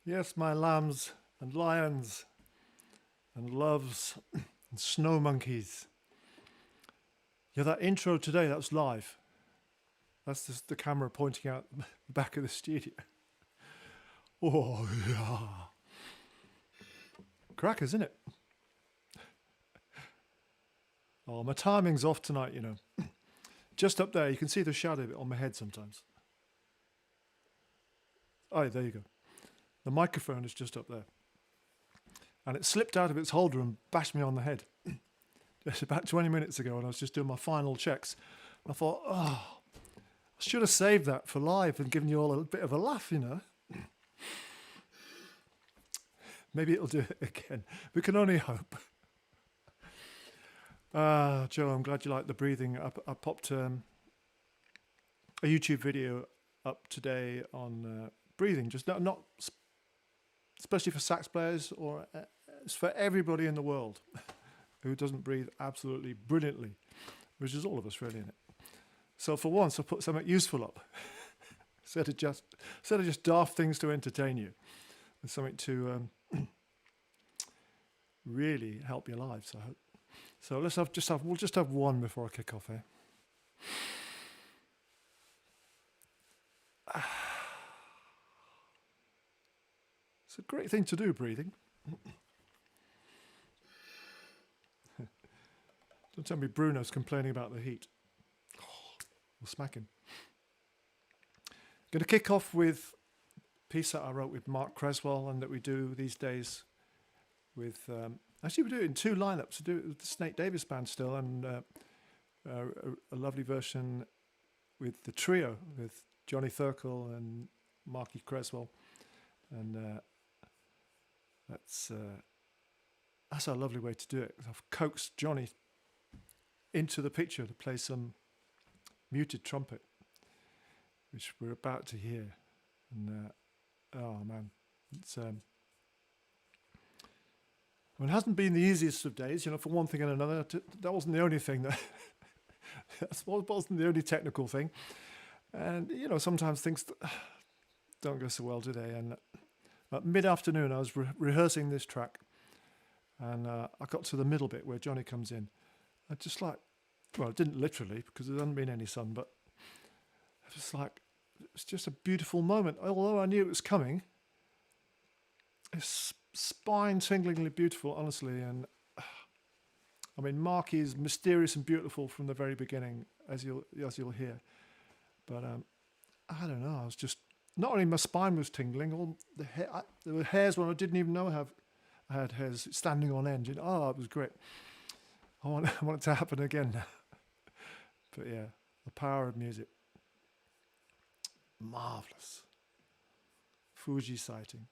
Yes, my lambs and lions and loves and snow monkeys. Yeah, that intro today, that was live. That's just the camera pointing out the back of the studio. Oh, yeah. Crackers, isn't it? Oh, my timing's off tonight, you know. Just up there, you can see the shadow of it on my head sometimes. Oh, there you go. The microphone is just up there. And it slipped out of its holder and bashed me on the head. Just about 20 minutes ago, and I was just doing my final checks. And I thought, oh, I should have saved that for live and given you all a bit of a laugh, you know. Maybe it'll do it again. We can only hope. Joe, I'm glad you like the breathing. I popped a YouTube video up today on breathing, just not especially for sax players, or it's for everybody in the world who doesn't breathe absolutely brilliantly, which is all of us really, in it. So for once, I put something useful up instead of just daft things to entertain you, and something to really help your lives, I hope. So we'll just have one before I kick off here. It's a great thing to do, breathing. Don't tell me Bruno's complaining about the heat. We'll smack him. Going to kick off with a piece that I wrote with Mark Creswell and that we do these days with... actually, we do it in two lineups. We do it with the Snake Davis Band still, and a lovely version with the trio, with Johnny Thurkel and Marky Creswell. And that's a lovely way to do it. I've coaxed Johnny into the picture to play some muted trumpet, which we're about to hear. And oh man, it's I mean, it hasn't been the easiest of days, you know, for one thing and another. That wasn't the only thing that wasn't the only technical thing. And you know, sometimes things don't go so well today. And at mid-afternoon, I was rehearsing this track, and I got to the middle bit where Johnny comes in. I just like, well, it didn't literally because there hasn't been any sun, but it was like, it's just a beautiful moment. Although I knew it was coming, it's spine-tinglingly beautiful, honestly. And I mean, Mark is mysterious and beautiful from the very beginning, as you'll hear. But I don't know. I was just, not only my spine was tingling, all the hair, there were hairs when I didn't even know I had hairs standing on end. You know, oh, it was great. I want it to happen again now. But yeah, the power of music. Marvelous. Fuji sighting.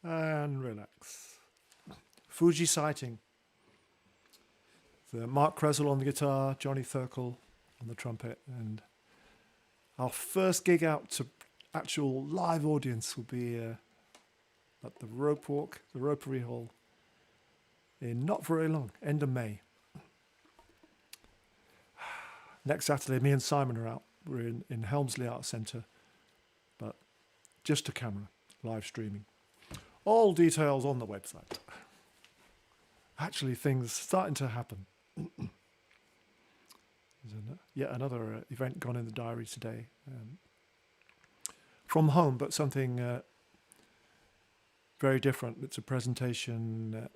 And relax. Fuji Sighting. So Mark Creswell on the guitar, Johnny Thurkel on the trumpet, and our first gig out to actual live audience will be at the Rope Walk, the Ropery Hall, in not very long, end of May. Next Saturday, me and Simon are out. We're in Helmsley Arts Centre, but just a camera, live streaming. All details on the website. Actually, things starting to happen. There's yet another event gone in the diary today. From home, but something very different. It's a presentation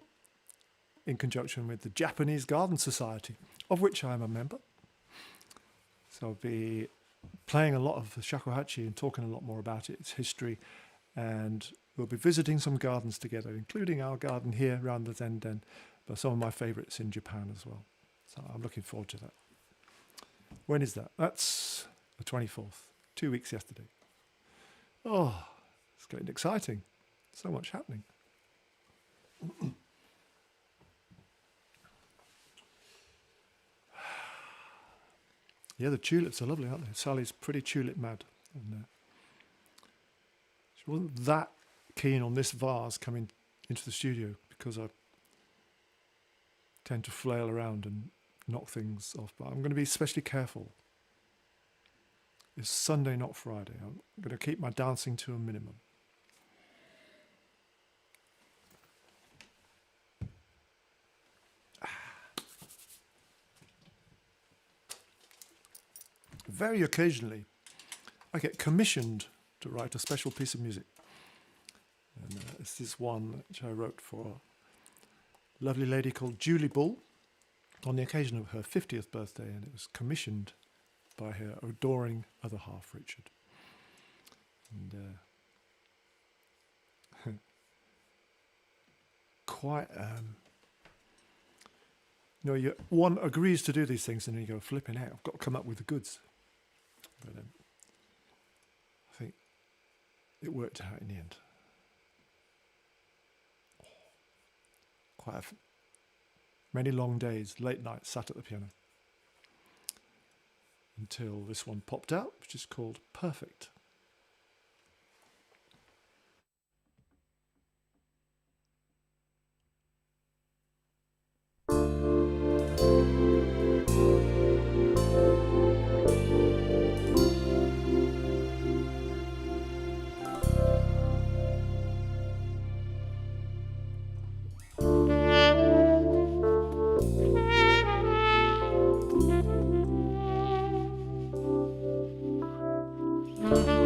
in conjunction with the Japanese Garden Society, of which I'm a member. So I'll be playing a lot of the shakuhachi and talking a lot more about it, its history, and we'll be visiting some gardens together, including our garden here around the Zenden, but some of my favourites in Japan as well. So I'm looking forward to that. When is that? That's the 24th, 2 weeks yesterday. Oh, it's getting exciting. So much happening. Yeah, the tulips are lovely, aren't they? Sally's pretty tulip mad. And, she wasn't that keen on this vase coming into the studio because I tend to flail around and knock things off. But I'm going to be especially careful. It's Sunday, not Friday. I'm going to keep my dancing to a minimum. Very occasionally, I get commissioned to write a special piece of music. And this is one which I wrote for a lovely lady called Julie Bull on the occasion of her 50th birthday, and it was commissioned by her adoring other half, Richard. And quite, one agrees to do these things and then you go, flipping out, I've got to come up with the goods. But I think it worked out in the end. Quite many long days, late nights, sat at the piano. Until this one popped out, which is called Perfect. Mm-hmm.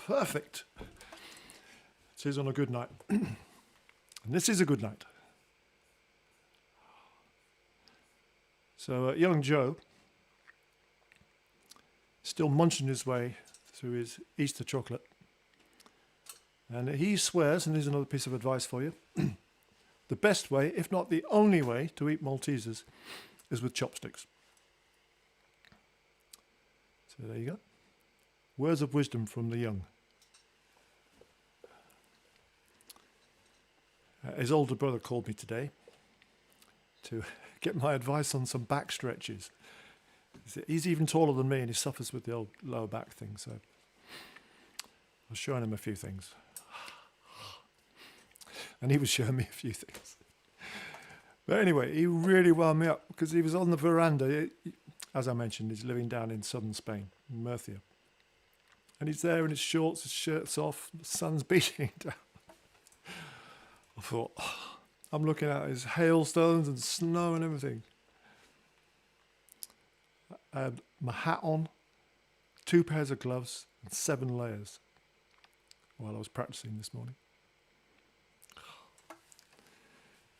perfect. It is on a good night. And this is a good night. So young Joe, still munching his way through his Easter chocolate. And he swears, and here's another piece of advice for you, the best way, if not the only way, to eat Maltesers is with chopsticks. So there you go. Words of wisdom from the young. His older brother called me today to get my advice on some back stretches. He's even taller than me and he suffers with the old lower back thing, so I was showing him a few things. And he was showing me a few things. But anyway, he really wound me up because he was on the veranda. As I mentioned, he's living down in southern Spain, in Murcia. And he's there in his shorts, his shirt's off, the sun's beating down. I thought, I'm looking at his hailstones and snow and everything. I had my hat on, 2 pairs of gloves, and 7 layers while I was practicing this morning.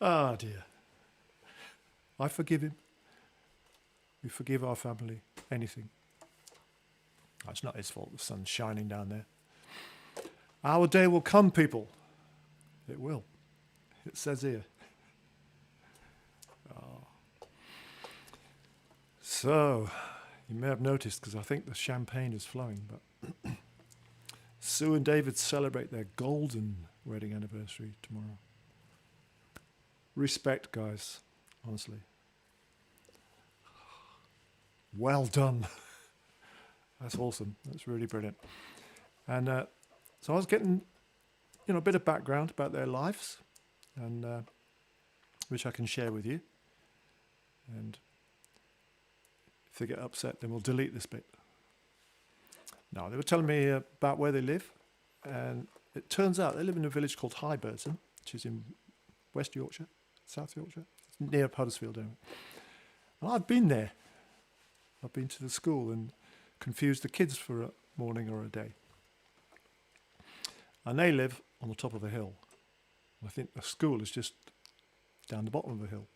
Ah, dear. I forgive him. We forgive our family. Anything. Oh, it's not his fault. The sun's shining down there. Our day will come, people. It will. It says here. Oh. So, you may have noticed, because I think the champagne is flowing, but Sue and David celebrate their golden wedding anniversary tomorrow. Respect, guys, honestly. Well done. That's awesome. That's really brilliant. And so I was getting, a bit of background about their lives, and which I can share with you. And if they get upset, then we'll delete this bit. No, they were telling me about where they live, and it turns out they live in a village called Highburton, which is in West Yorkshire, South Yorkshire, it's near Huddersfield. And I've been there. I've been to the school and confused the kids for a morning or a day. And they live on the top of a hill. I think the school is just down the bottom of the hill.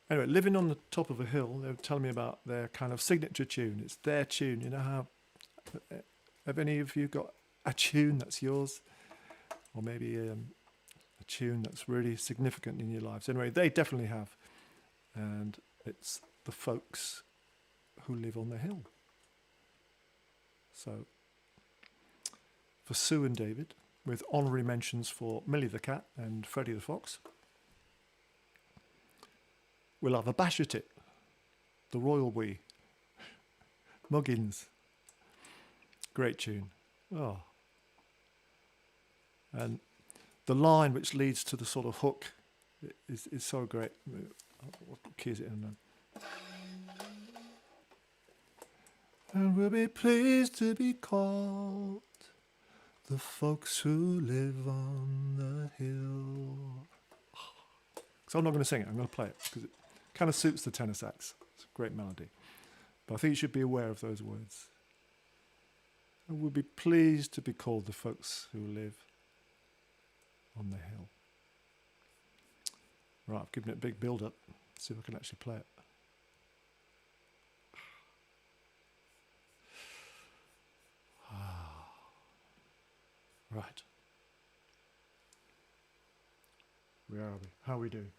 Anyway, living on the top of a hill, they were telling me about their kind of signature tune. It's their tune. You know how, have any of you got a tune that's yours? Or maybe a tune that's really significant in your lives? Anyway, they definitely have. And it's the folks who live on the hill. So, for Sue and David, with honorary mentions for Millie the cat and Freddie the fox, we'll have a bash at it, the Royal We, Muggins, great tune. Oh, and the line which leads to the sort of hook is so great. What key is it in now? And we'll be pleased to be called the folks who live on the hill. So I'm not going to sing it, I'm going to play it because it kind of suits the tenor sax. It's a great melody. But I think you should be aware of those words. And we'll be pleased to be called the folks who live on the hill. Right, I've given it a big build-up. See if I can actually play it. Right. Where are we? How are we doing?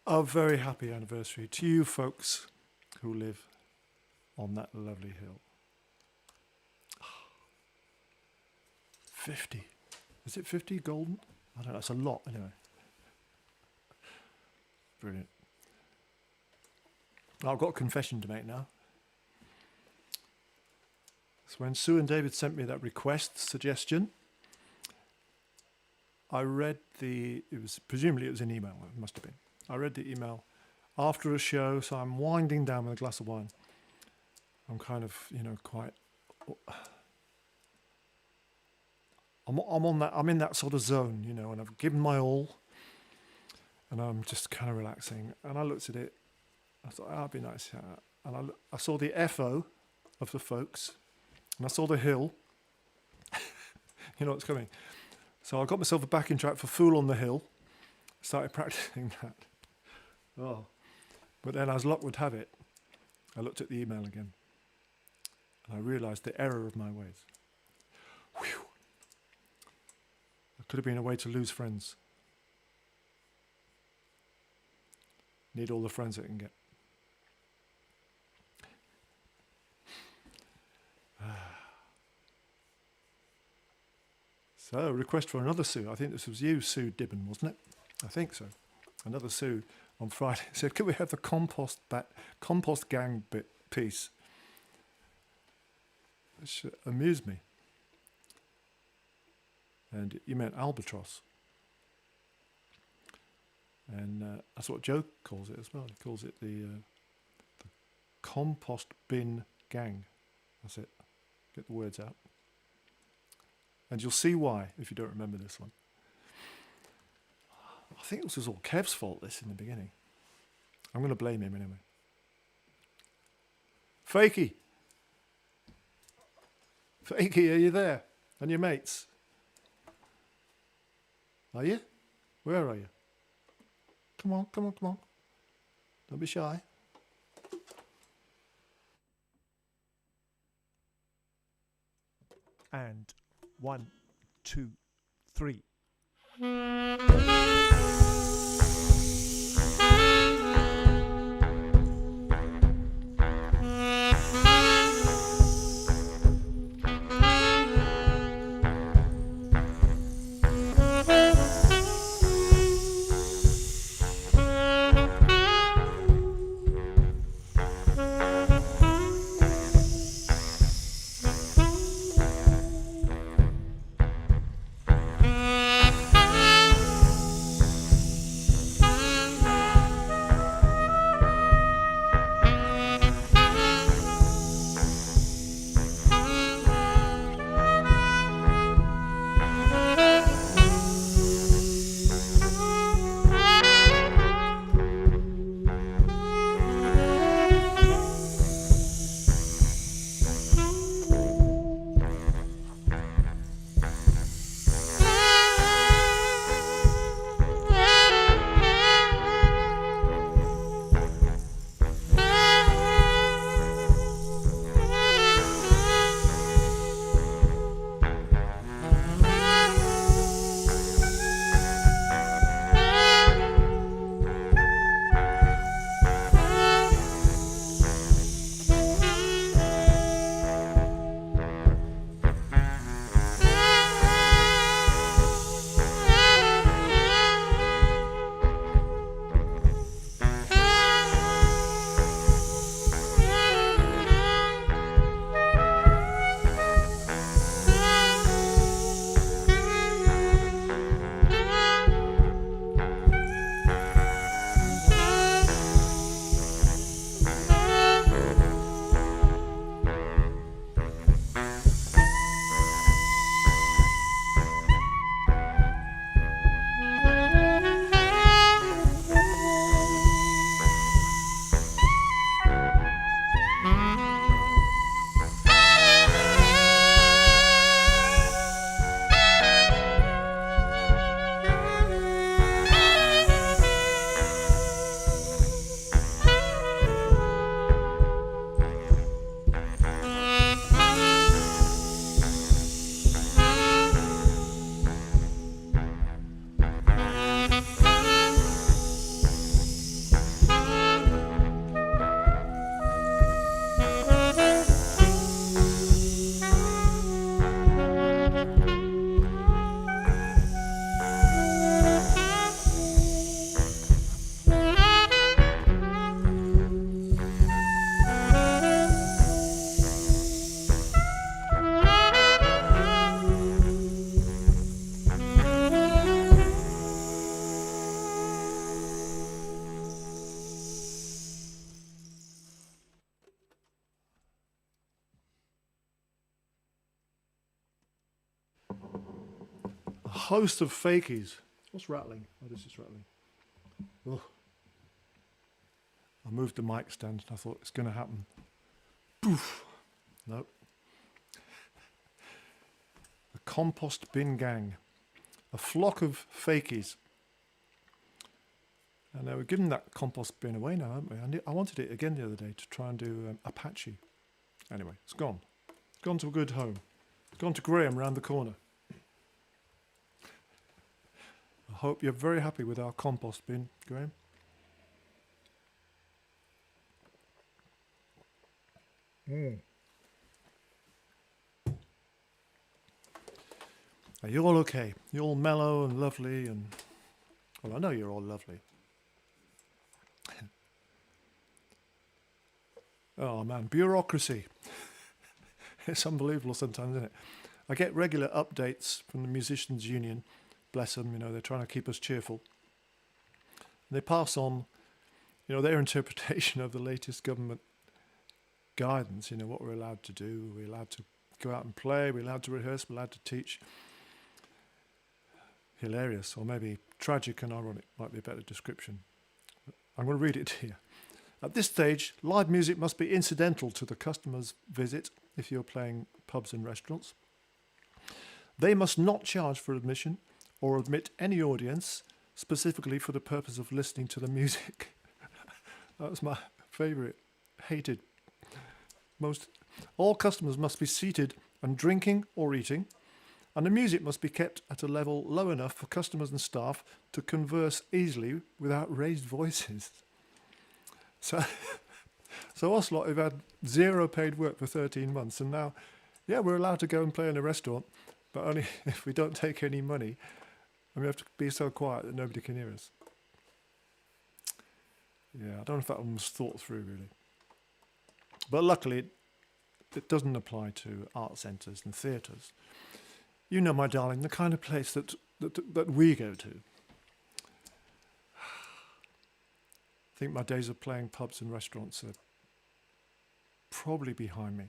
A very happy anniversary to you folks who live on that lovely hill. 50. Is it 50 golden? I don't know. It's a lot anyway. Brilliant. I've got a confession to make now. So when Sue and David sent me that request suggestion, I read presumably it was an email, it must have been. I read the email after a show, so I'm winding down with a glass of wine. I'm kind of, quite... I'm in that sort of zone, and I've given my all, and I'm just kind of relaxing. And I looked at it, I thought, that'd be nice. And I saw the FO of the folks, and I saw the hill. You know what's coming. So I got myself a backing track for Fool on the Hill, started practicing that. Oh, but then as luck would have it, I looked at the email again, and I realised the error of my ways. Whew. It could have been a way to lose friends. Need all the friends it can get. So, request for another Sue. I think this was you, Sue Dibben, wasn't it? I think so. Another Sue on Friday said, "Could we have the compost gang piece?" Which amused me. And you meant albatross. And that's what Joe calls it as well. He calls it the compost bin gang. That's it. Get the words out. And you'll see why if you don't remember this one. I think this was all Kev's fault, this, in the beginning. I'm going to blame him anyway. Fakey, are you there? And your mates? Are you? Where are you? Come on. Don't be shy. And 1, 2, 3. host of fakies. What's rattling? Oh, this is rattling. Ugh. I moved the mic stand and I thought it's going to happen. Poof. Nope. The compost bin gang. A flock of fakies. And we're giving that compost bin away now, haven't we? I wanted it again the other day to try and do Apache. Anyway, it's gone. It's gone to a good home. It's gone to Graham round the corner. I hope you're very happy with our compost bin, Graham. Are you all okay? You're all mellow and lovely and... Well, I know you're all lovely. Oh man, bureaucracy. It's unbelievable sometimes, isn't it? I get regular updates from the Musicians Union. Bless them, you know, they're trying to keep us cheerful. They pass on, you know, their interpretation of the latest government guidance, you know, what we're allowed to do. We're allowed to go out and play, we're allowed to rehearse, we're allowed to teach. Hilarious, or maybe tragic and ironic might be a better description. I'm going to read it to you. At this stage, live music must be incidental to the customer's visit if you're playing pubs and restaurants. They must not charge for admission or admit any audience specifically for the purpose of listening to the music. That was my favourite. Hated. All customers must be seated and drinking or eating, and the music must be kept at a level low enough for customers and staff to converse easily without raised voices. So us lot have had zero paid work for 13 months, and now, yeah, we're allowed to go and play in a restaurant, but only if we don't take any money, and we have to be so quiet that nobody can hear us. Yeah, I don't know if that one was thought through, really. But luckily, it doesn't apply to art centres and theatres. You know, my darling, the kind of place that we go to. I think my days of playing pubs and restaurants are probably behind me.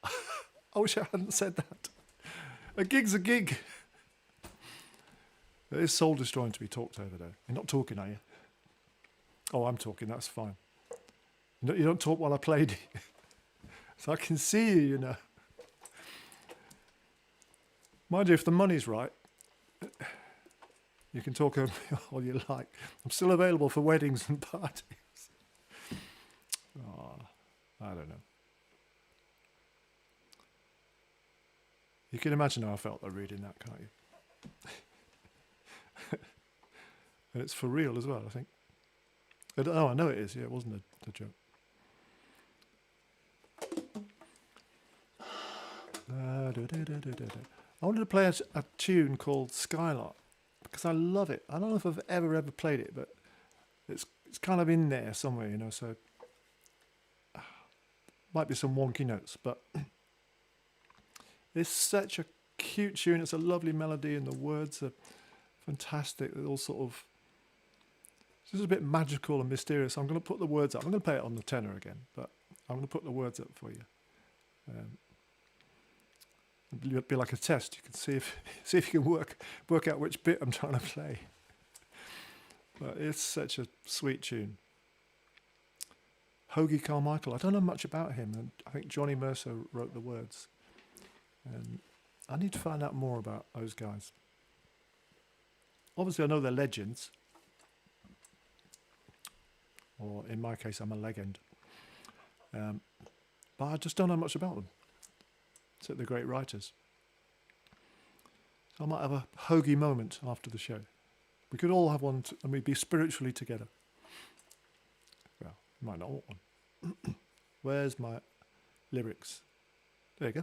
I wish I hadn't said that. A gig's a gig. It is soul destroying to be talked over, though. You're not talking, are you? Oh, I'm talking, that's fine. You don't talk while I play, do you? So I can see you, you know. Mind you, if the money's right, you can talk over me all you like. I'm still available for weddings and parties. Oh, I don't know. You can imagine how I felt though reading that, can't you? And it's for real as well, I think. Oh, I know it is. Yeah, it wasn't a joke. I wanted to play a tune called Skylark because I love it. I don't know if I've ever played it, but it's kind of in there somewhere, you know. So might be some wonky notes, but it's such a cute tune. It's a lovely melody, and the words are fantastic. They're all sort of just a bit magical and mysterious. I'm going to put the words up. I'm going to play it on the tenor again, but I'm going to put the words up for you. It'll be like a test. You can see if you can work out which bit I'm trying to play. But it's such a sweet tune. Hoagie Carmichael. I don't know much about him, and I think Johnny Mercer wrote the words. And I need to find out more about those guys. Obviously, I know they're legends. Or in my case, I'm a legend. But I just don't know much about them. Except they're great writers. So I might have a hoagie moment after the show. We could all have one and we'd be spiritually together. Well, you might not want one. Where's my lyrics? There you go.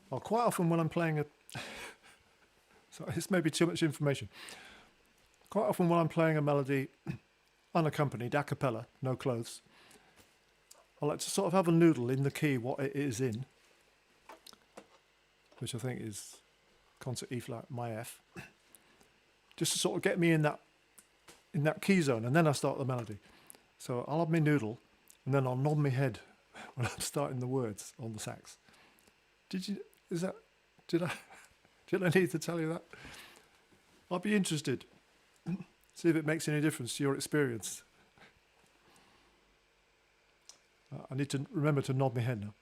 Well, quite often when I'm playing so this may be too much information. Quite often when I'm playing a melody unaccompanied, a cappella, no clothes, I like to sort of have a noodle in the key what it is in, which I think is concert E flat, my F. just to sort of get me in that key zone, and then I start the melody. So I'll have my noodle, and then I'll nod my head when I'm starting the words on the sax. Did I need to tell you that? I'd be interested. See if it makes any difference to your experience. I need to remember to nod my head now.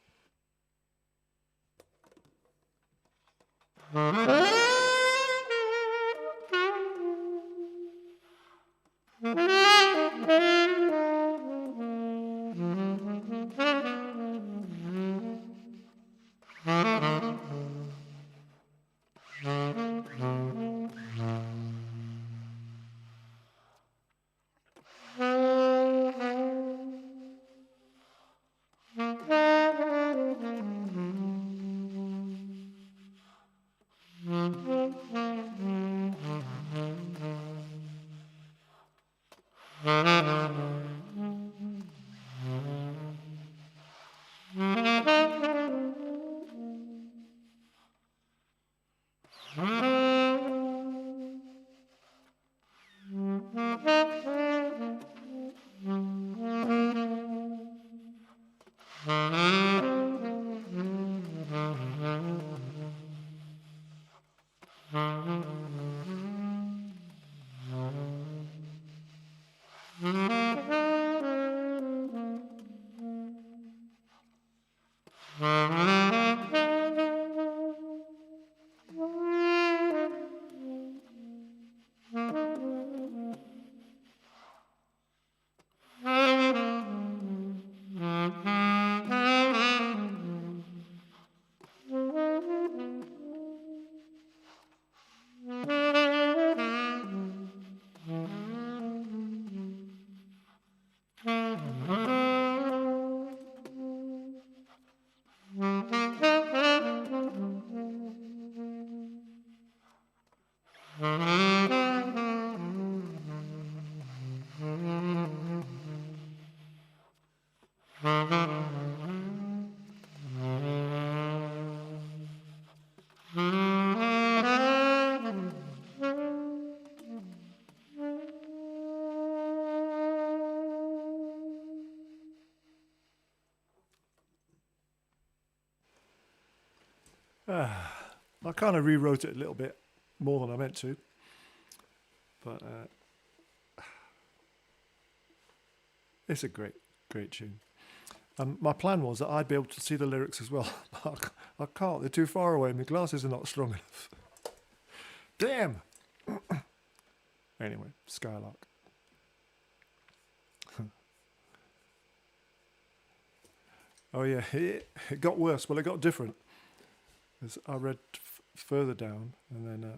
I kind of rewrote it a little bit more than I meant to, but it's a great tune. My plan was that I'd be able to see the lyrics as well. I can't, they're too far away, my glasses are not strong enough. Damn! Anyway, Skylark. Oh yeah, it got worse. Well, it got different. As I read further down, and then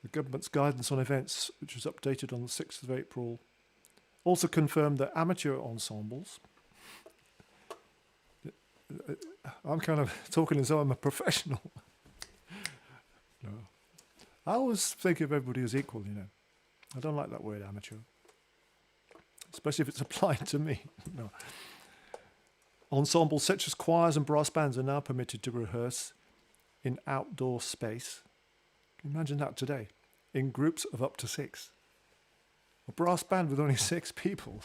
the government's guidance on events, which was updated on the 6th of April, also confirmed that amateur ensembles, I'm kind of talking as though I'm a professional. No. I always think of everybody as equal, you know. I don't like that word amateur, especially if it's applied to me. No. Ensembles such as choirs and brass bands are now permitted to rehearse in outdoor space. Can you imagine that today? In groups of up to 6. A brass band with only 6 people.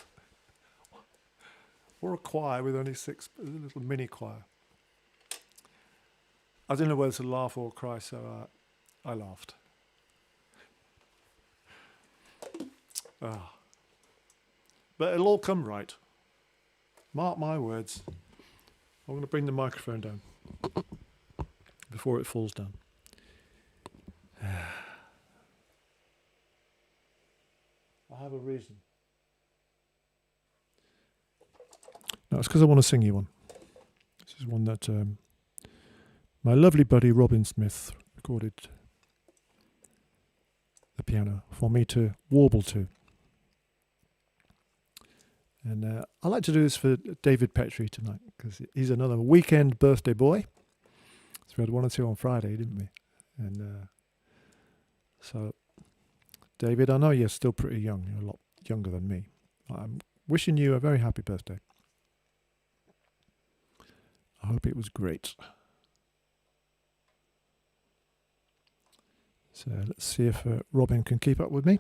Or a choir with only 6, a little mini choir. I didn't know whether to laugh or cry, so I laughed. But it'll all come right. Mark my words. I'm going to bring the microphone down before it falls down. I have a reason. No, it's because I want to sing you one. This is one that my lovely buddy Robin Smith recorded the piano for me to warble to. And I like to do this for David Petrie tonight because he's another weekend birthday boy. So we had 1 or 2 on Friday, didn't we? And so, David, I know you're still pretty young. You're a lot younger than me. I'm wishing you a very happy birthday. I hope it was great. So let's see if Robin can keep up with me.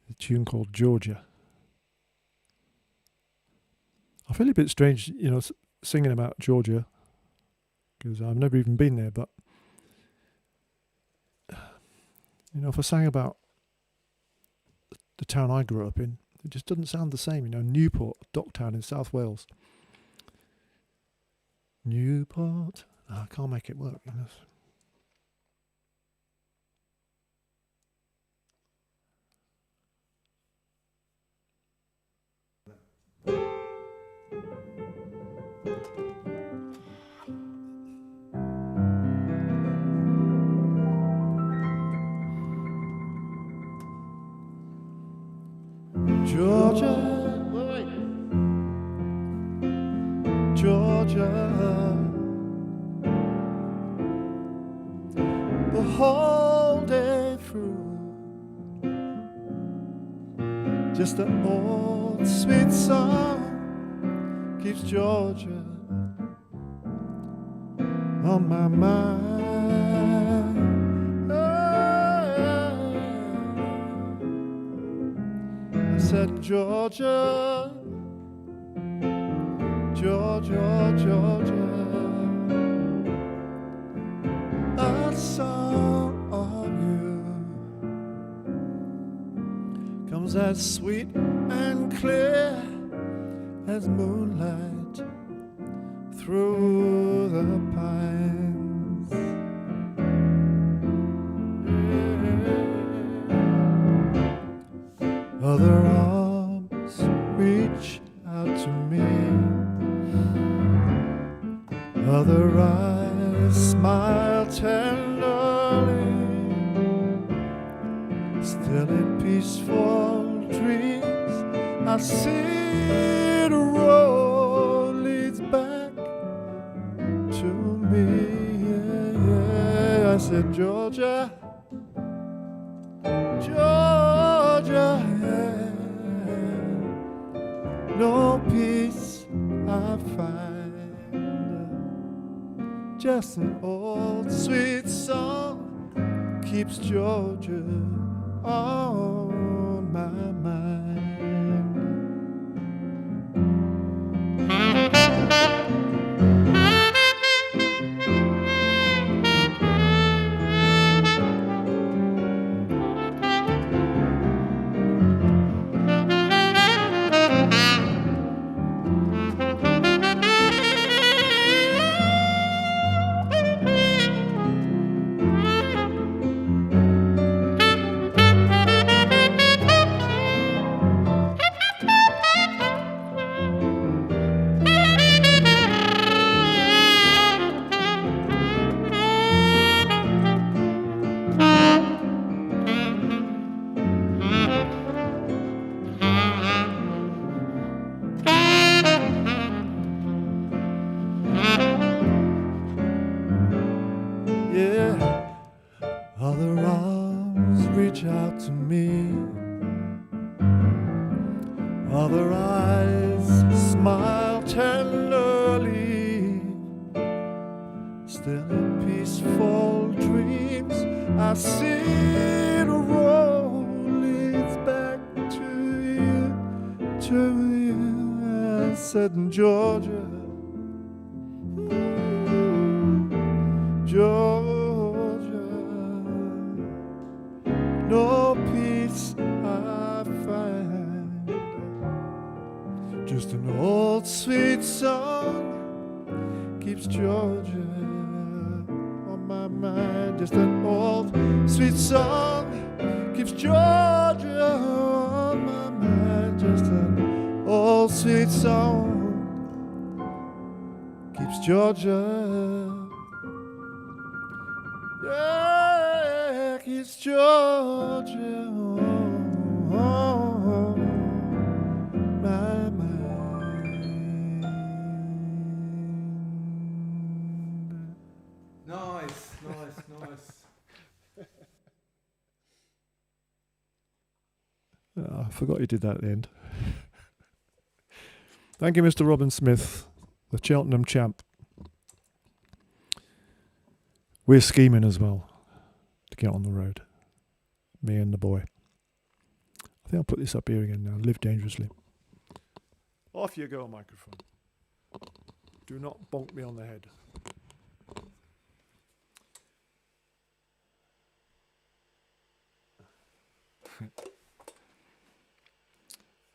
A tune called Georgia. I feel a bit strange, singing about Georgia, because I've never even been there, but if I sang about the town I grew up in, it just doesn't sound the same. Newport, Docktown in South Wales. Newport. I can't make it work. Georgia, Georgia, the whole day through, just an old sweet song keeps Georgia on my mind. I said, Georgia, Georgia, Georgia, a song of you comes as sweet and clear as moonlight through the pines. Other arms reach out to me, other eyes smile tenderly, still in peaceful dreams I see the road leads back to me. I said, Georgia, Georgia, no peace I find, just an old sweet song keeps Georgia on my mind. Other arms reach out to me, other eyes smile tenderly, still in peaceful dreams I see the road leads back to you, I said, Georgia, Georgia, no peace I find, just an old sweet song keeps Georgia on my mind. Just an old sweet song keeps Georgia on my mind. Just an old sweet song keeps Georgia, yeah, keeps Georgia on my mind. Nice. I forgot you did that at the end. Thank you, Mr. Robin Smith, the Cheltenham champ. We're scheming as well to get on the road. Me and the boy. I think I'll put this up here again now. Live dangerously. Off you go, microphone. Do not bonk me on the head.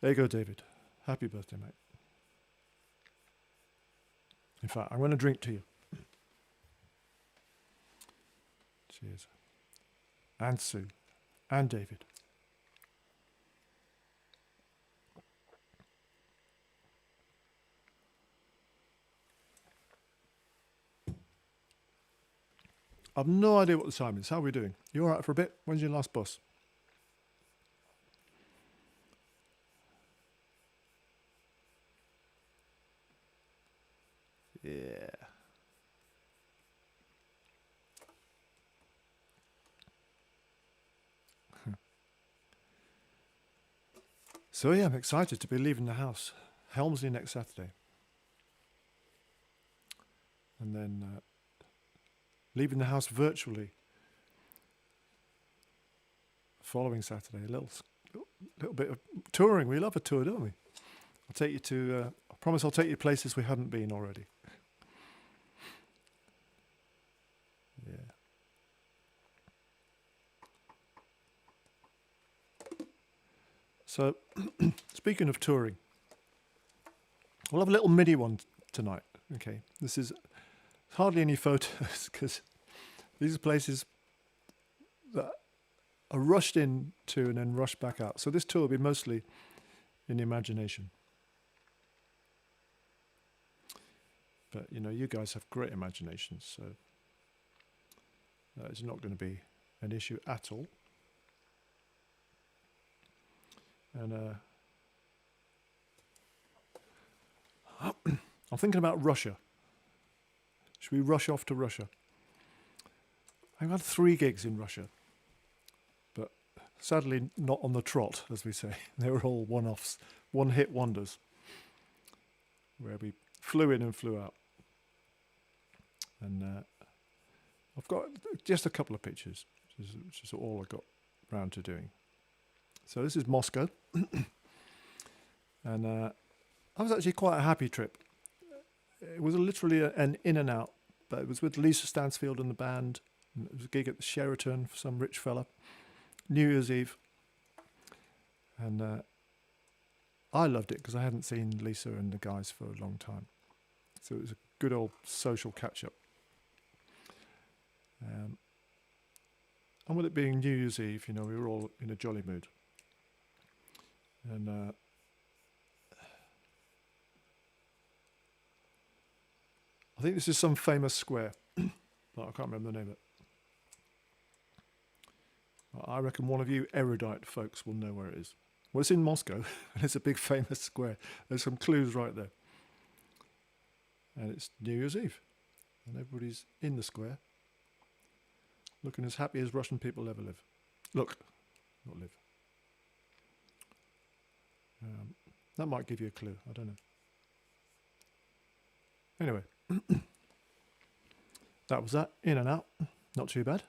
There you go, David. Happy birthday, mate. In fact, I'm going to drink to you. Cheers. And Sue. And David. I've no idea what the time is. How are we doing? You all right for a bit? When's your last bus? Yeah. So yeah, I'm excited to be leaving the house. Helmsley next Saturday. And then leaving the house virtually following Saturday. A little bit of touring. We love a tour, don't we? I'll take you to, I promise I'll take you places we haven't been already. Yeah. So, speaking of touring, we'll have a little mini one tonight. Okay, this is hardly any photos because these are places that are rushed into and then rushed back out. So this tour will be mostly in the imagination. But, you know, you guys have great imaginations, so that is not going to be an issue at all. And I'm thinking about Russia. Should we rush off to Russia? I've had 3 gigs in Russia, but sadly not on the trot, as we say. They were all one-offs, one-hit wonders, where we flew in and flew out. And I've got just a couple of pictures, which is all I got round to doing. So this is Moscow, and I was actually quite a happy trip. It was literally an in and out, but it was with Lisa Stansfield and the band. And it was a gig at the Sheraton for some rich fella, New Year's Eve, and I loved it because I hadn't seen Lisa and the guys for a long time, so it was a good old social catch-up. And with it being New Year's Eve, you know, we were all in a jolly mood. And I think this is some famous square, but I can't remember the name of it. I reckon one of you erudite folks will know where it is. Well, it's in Moscow, and it's a big famous square. There's some clues right there. And it's New Year's Eve, and everybody's in the square, looking as happy as Russian people ever live. Look, not live. That might give you a clue. I don't know. Anyway, that was that. In and out. Not too bad.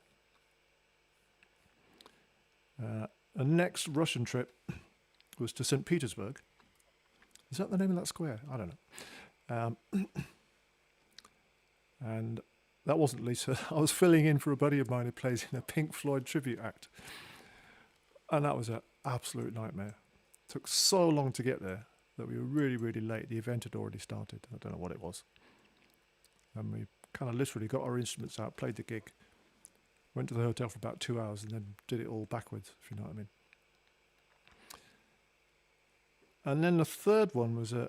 The next Russian trip was to St. Petersburg. Is that the name of that square? I don't know. And that wasn't Lisa. I was filling in for a buddy of mine who plays in a Pink Floyd tribute act. And that was an absolute nightmare. It took so long to get there that we were really, really late. The event had already started. I don't know what it was. And we kind of literally got our instruments out, played the gig, went to the hotel for about 2 hours and then did it all backwards, if you know what I mean. And then the third one was a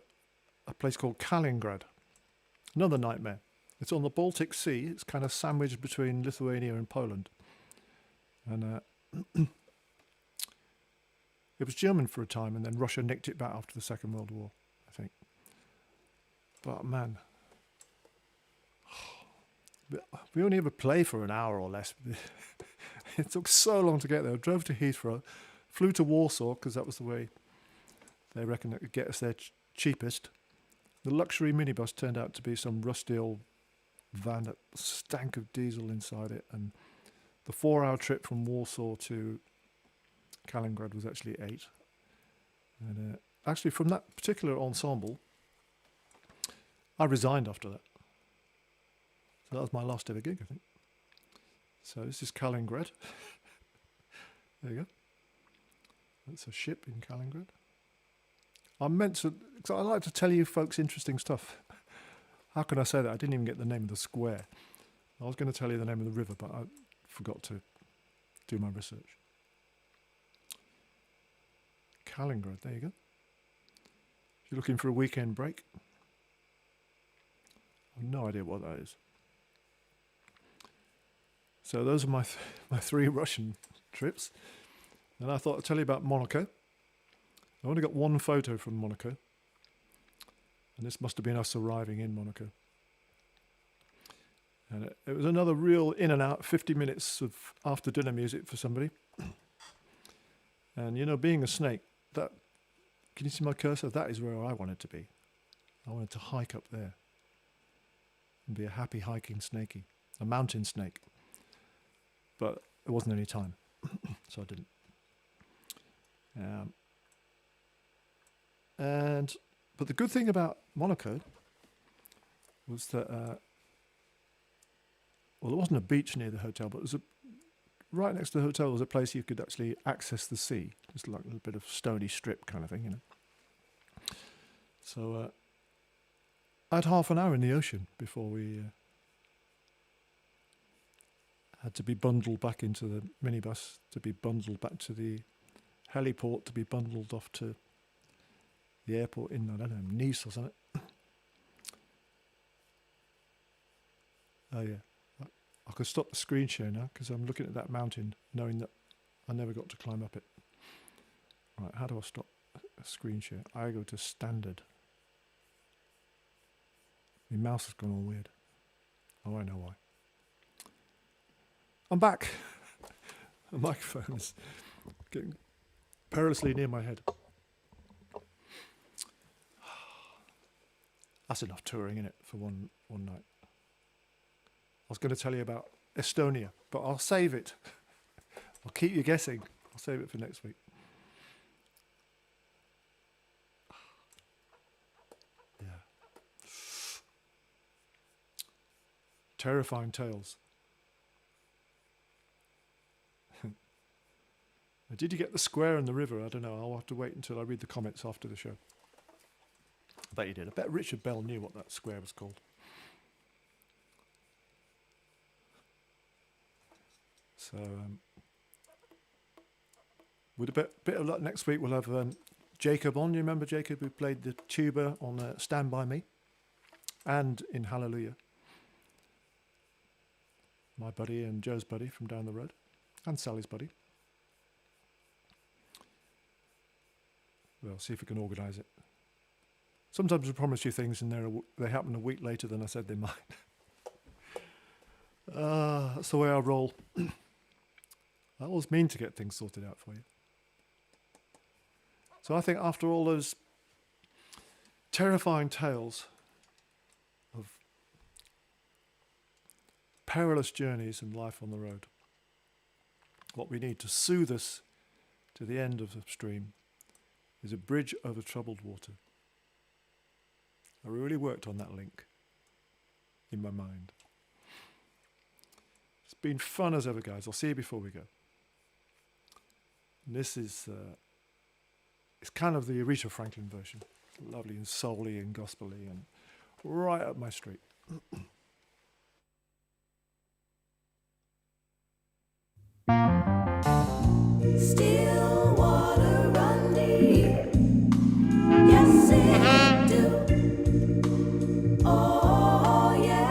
place called Kaliningrad. Another nightmare. It's on the Baltic Sea. It's kind of sandwiched between Lithuania and Poland. And it was German for a time, and then Russia nicked it back after the Second World War, I think. But man, we only ever play for an hour or less. It took so long to get there. I drove to Heathrow, flew to Warsaw, because that was the way they reckoned it could get us there cheapest. The luxury minibus turned out to be some rusty old van that stank of diesel inside it, and the 4-hour trip from Warsaw to Kaliningrad was actually 8. And actually, from that particular ensemble, I resigned after that. So that was my last ever gig, I think. So this is Kaliningrad. There you go. That's a ship in Kaliningrad. Because I like to tell you folks interesting stuff. How can I say that? I didn't even get the name of the square. I was going to tell you the name of the river, but I forgot to do my research. Kaliningrad, there you go. If you're looking for a weekend break, I have no idea what that is. So those are my 3 Russian trips. And I thought I'd tell you about Monaco. I only got one photo from Monaco. And this must have been us arriving in Monaco. And it was another real in and out, 50 minutes of after dinner music for somebody. And you know, being a snake, can you see my cursor? That is where I wanted to be. I wanted to hike up there and be a happy hiking snakey, a mountain snake. But there wasn't any time, so I didn't. But the good thing about Monaco was that, well, there wasn't a beach near the hotel, but right next to the hotel was a place you could actually access the sea, just like a little bit of stony strip kind of thing, you know. So I had half an hour in the ocean before we had to be bundled back into the minibus, to be bundled back to the heliport, to be bundled off to the airport in, I don't know, Nice or something. Oh yeah, I could stop the screen share now because I'm looking at that mountain knowing that I never got to climb up it. Right, how do I stop a screen share? I go to standard. My mouse has gone all weird. Oh, I know why. I'm back. The microphone is getting perilously near my head. That's enough touring, innit, for one night. I was going to tell you about Estonia, but I'll save it. I'll keep you guessing. I'll save it for next week. Yeah. Terrifying tales. Did you get the square and the river? I don't know. I'll have to wait until I read the comments after the show. I bet you did. I bet Richard Bell knew what that square was called. So, with a bit of luck next week, we'll have Jacob on. You remember Jacob who played the tuba on Stand By Me and in Hallelujah? My buddy and Joe's buddy from down the road, and Sally's buddy. We'll see if we can organise it. Sometimes I promise you things and they happen a week later than I said they might. That's the way I roll. I always mean to get things sorted out for you. So I think after all those terrifying tales of perilous journeys and life on the road, what we need to soothe us to the end of the stream is a bridge over troubled water. I really worked on that link in my mind. It's been fun as ever, guys. I'll see you before we go. And this is it's kind of the Aretha Franklin version. Lovely and soul-y and gospel-y and right up my street. Still water run deep. Yes, it do. Oh, yeah.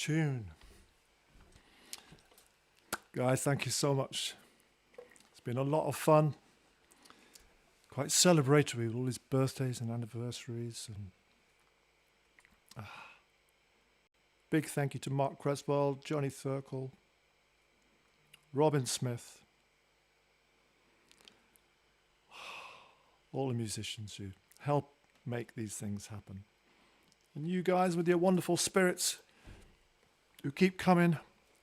tune. Guys, thank you so much. It's been a lot of fun. Quite celebratory with all these birthdays and anniversaries. And big thank you to Mark Creswell, Johnny Thurkel, Robin Smith, all the musicians who help make these things happen. And you guys with your wonderful spirits who keep coming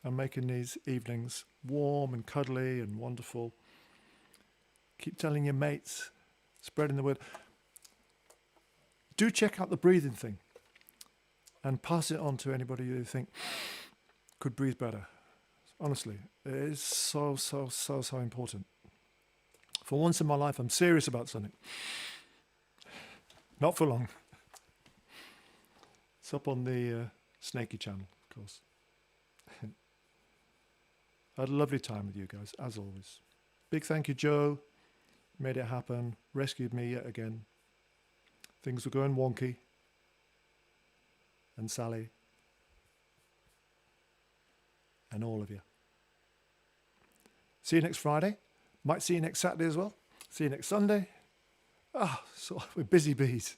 and making these evenings warm and cuddly and wonderful. Keep telling your mates, spreading the word. Do check out the breathing thing and pass it on to anybody you think could breathe better. Honestly, it is so important. For once in my life, I'm serious about something. Not for long. It's up on the Snaky channel, of course. I had a lovely time with you guys, as always. Big thank you, Joe. Made it happen. Rescued me yet again. Things were going wonky. And Sally. And all of you. See you next Friday. Might see you next Saturday as well. See you next Sunday. So we're busy bees.